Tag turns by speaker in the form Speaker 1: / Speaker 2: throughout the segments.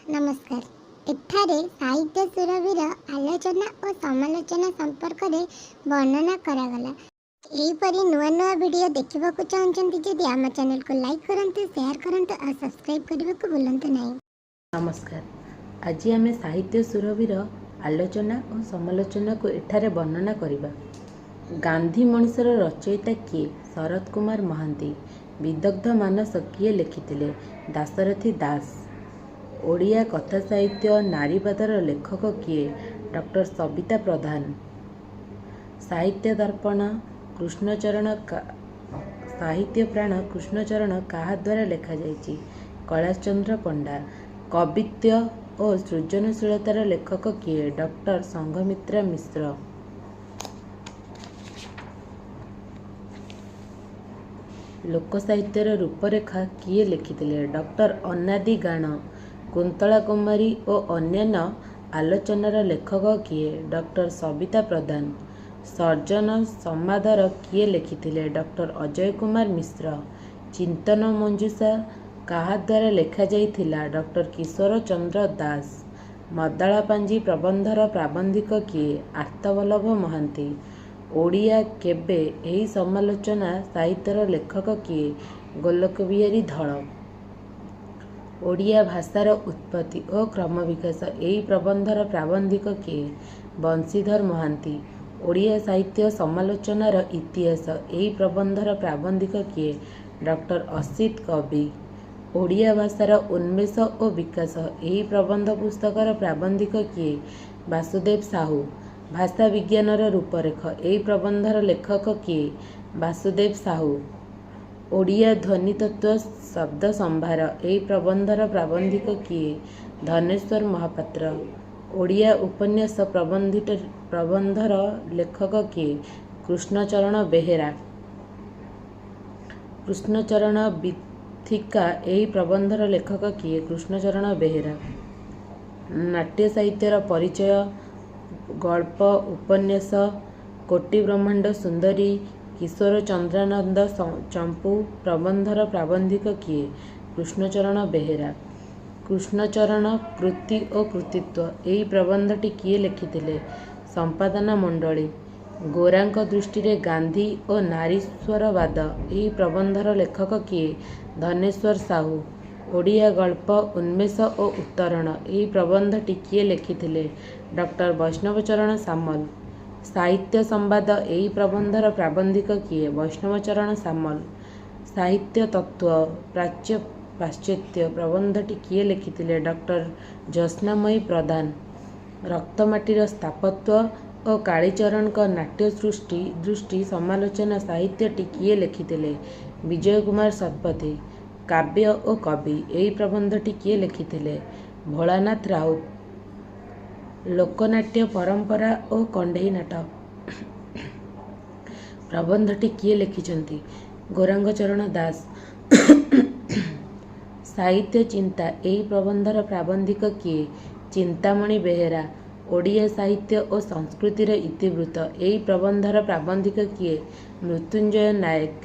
Speaker 1: नमस्कार। एठारे साहित्य सुरभीर आलोचना और समालोचना संपर्क में वर्णना करागला। एहीपरि नुआ नुआ वीडियो देखा चाहते जदि आम चैनल को लाइक करंतु, शेयर करंतु और सब्सक्राइब करने को भूलंतु नहीं।
Speaker 2: नमस्कार। आज आम साहित्य सुरभीर आलोचना और समालोचना को एठारे वर्णना करिबा। गांधी मनीषर रचयिता किए? शरद कुमार महांती। विदग्ध मानस किए लिखिथिले? दाशरथी दास। ओडिया कथा साहित्य नारीवादर लेखक किए? डॉक्टर सबिता प्रधान। साहित्य दर्पण कृष्णचरण साहित्य प्राण कृष्णचरण काहा द्वारा लेखा जाइछि? कैलाश चंद्र पंडा। कवित्व और सृजनशीलतार लेखक किए? डॉक्टर संघमित्रा मिश्र। लोक साहित्यर रूपरेखा किए लिखिथिले? डॉक्टर अनादि गाण। कुंतला कुमारी और अन्यान्य आलोचनार लेखक किए? डॉक्टर सबिता प्रधान। सर्जन समादर किए लिखिथिले? डॉक्टर अजय कुमार मिश्र। चिंतन मंजूषा काहा द्वारा लेखा जाइथिला? डॉक्टर किशोर चंद्र दास। मदाला पांजी प्रबंधर प्राबंधिक किए? आर्तवल्लभ महांती। ओडिया केबे एही समालोचना साहित्यर लेखक किए? गोलोक बिहारी धଳ। ओडिया भाषार उत्पत्ति और क्रम विकास एही प्रबंधर प्राबंधिक किए? बंशीधर महांती। ओडिया साहित्य समालोचनार इतिहास एही प्रबंधर प्राबंधिक किए? डॉक्टर असित कवि। ओडिया भाषार उन्मेष और विकास एही प्रबंध पुस्तकर प्राबंधिक किए? वासुदेव साहू। भाषा विज्ञानर रूपरेख एही प्रबंधर लेखक किए? वासुदेव साहू। ओडिया ध्वनि तत्व शब्द संभार एही प्रबंधर प्राबंधिक किए? धनेश्वर महापात्र। ओडिया उपन्यास प्रबंधर लेखक किए? कृष्णचरण बेहेरा। कृष्णचरण बीथिका एही प्रबंधर लेखक किए? कृष्णचरण बेहेरा। नाट्य साहित्यर परिचय गल्प उपन्यास कोटि ब्रह्मांड सुंदरी किशोर चंद्रानंद चंपू प्रबंधर प्राबंधिक किए? कृष्णचरण बेहेरा। कृष्णचरण कृति और कृतित्व एही प्रबंधटी किए लिखिथिले? संपादना मंडली। गोरांक दृष्टि रे गांधी और नारीश्वरवाद एही प्रबंधर लेखक किए? धनेश्वर साहू। ओडिया गल्प उन्मेष और उत्तरण एही प्रबंधटी किए लिखिथिले? डॉक्टर वैष्णवचरण सामल। साहित्य संवाद एही प्रबंधर प्राबंधिक किए? वैष्णवचरण सामल। साहित्य तत्व प्राच्य पाश्चात्य प्रबंधटी किए लिखिथिले? डॉक्टर ज्योत्स्नामयी प्रधान। रक्तमाटीर स्थापत्य और कालीचरण नाट्य दृष्टि समालोचना साहित्यटी किए लिखिथिले? विजय कुमार शतपथी। काव्य और कवि एही प्रबंधटी किए लिखिथिले? भोलानाथ राउत। लोकनाट्य परंपरा और कंढेई नाटक प्रबंधटी किए लिखिछंती? गौरांग चरण दास। साहित्य चिंता एही प्रबंधर प्राबंधिक किए? चिंतामणि बेहेरा। ओडिया साहित्य और संस्कृतिर इतिवृत्त एही प्रबंधर प्राबंधिक किए? मृत्युंजय नायक।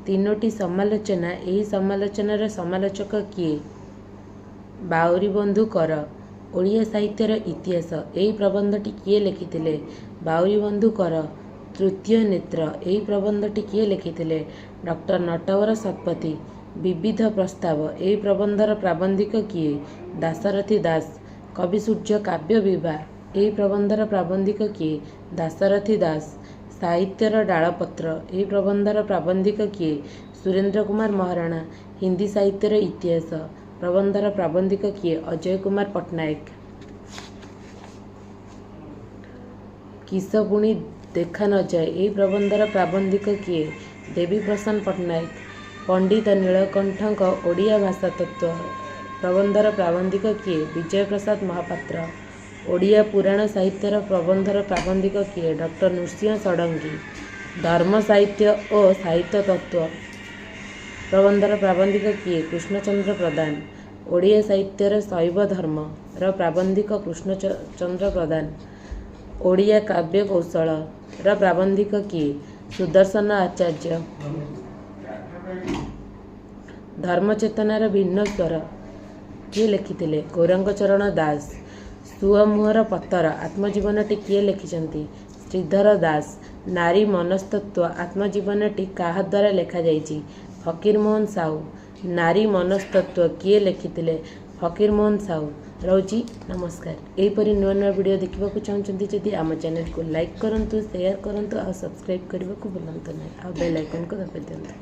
Speaker 2: तीनोटी समालोचना एही समालोचनार समालोचक किए? बाउरी बंधु कर। ओडिया साहित्यर इतिहास एही प्रबंधटी किए लिखिथिले? बाउरी बंधु कर। तृतीय नेत्र एही प्रबंधटी किए लिखिथिले? डॉक्टर नटवर शतपथी। विविध प्रस्ताव एही प्रबंधर प्राबंधिक किए? दाशरथी दास। कवि सूर्य काव्य विवाह एही प्रबंधर प्राबंधिक किए? दाशरथी दास। साहित्यर डालपत्र एही प्रबंधर प्राबंधिक किए? सुरेंद्र कुमार महाराणा। हिंदी साहित्यर इतिहास प्रबंधर प्राबंधिक किए? अजय कुमार पट्टनायक। किस पुणी देखा न जाए एही प्रबंधर प्राबंधिक किए? देवी प्रसन्न पट्टनायक। पंडित नीलकंठक ओडिया भाषा तत्व प्रबंधर प्राबंधिक किए? विजय प्रसाद महापात्र। ओडिया पुराण साहित्यर प्रबंधर प्राबंधिक किए? डॉक्टर नृसिंह षडंगी। धर्म साहित्य और साहित्य तत्व प्रबंधर प्राबंधिक किए? कृष्णचंद्र प्रधान। ओडिया साहित्यर शैव धर्म प्राबंधिक कृष्णचंद्र प्रधान। ओडिया काव्य कौशल प्राबंधिक किए? सुदर्शन आचार्य। धर्मचेतनार भिन्न स्वर କିଏ ଲେଖିଥିଲେ? ଗୌରାଙ୍ଗ ଚରଣ ଦାସ। ସୁଅ ମୁହଁର ପତର ଆତ୍ମଜୀବନୀଟି କିଏ ଲେଖିଛନ୍ତି? ଶ୍ରୀଧର ଦାସ। ନାରୀ ମନସ୍ତତ୍ତ୍ୱ ଆତ୍ମଜୀବନୀଟି କାହା ଦ୍ୱାରା ଲେଖାଯାଇଛି? ଫକୀରମୋହନ ସାହୁ। ନାରୀ ମନସ୍ତତ୍ତ୍ୱ କିଏ ଲେଖିଥିଲେ? ଫକୀରମୋହନ ସାହୁ। ରହୁଛି ନମସ୍କାର। ଏହିପରି ନୂଆ ନୂଆ ଭିଡ଼ିଓ ଦେଖିବାକୁ ଚାହୁଁଛନ୍ତି ଯଦି ଆମ ଚ୍ୟାନେଲକୁ ଲାଇକ୍ କରନ୍ତୁ, ସେୟାର କରନ୍ତୁ ଆଉ ସବସ୍କ୍ରାଇବ୍ କରିବାକୁ ଭୁଲନ୍ତୁ ନାହିଁ ଆଉ ବେଲ୍ ଆଇକନ୍କୁ ଦବାଇ ଦିଅନ୍ତୁ।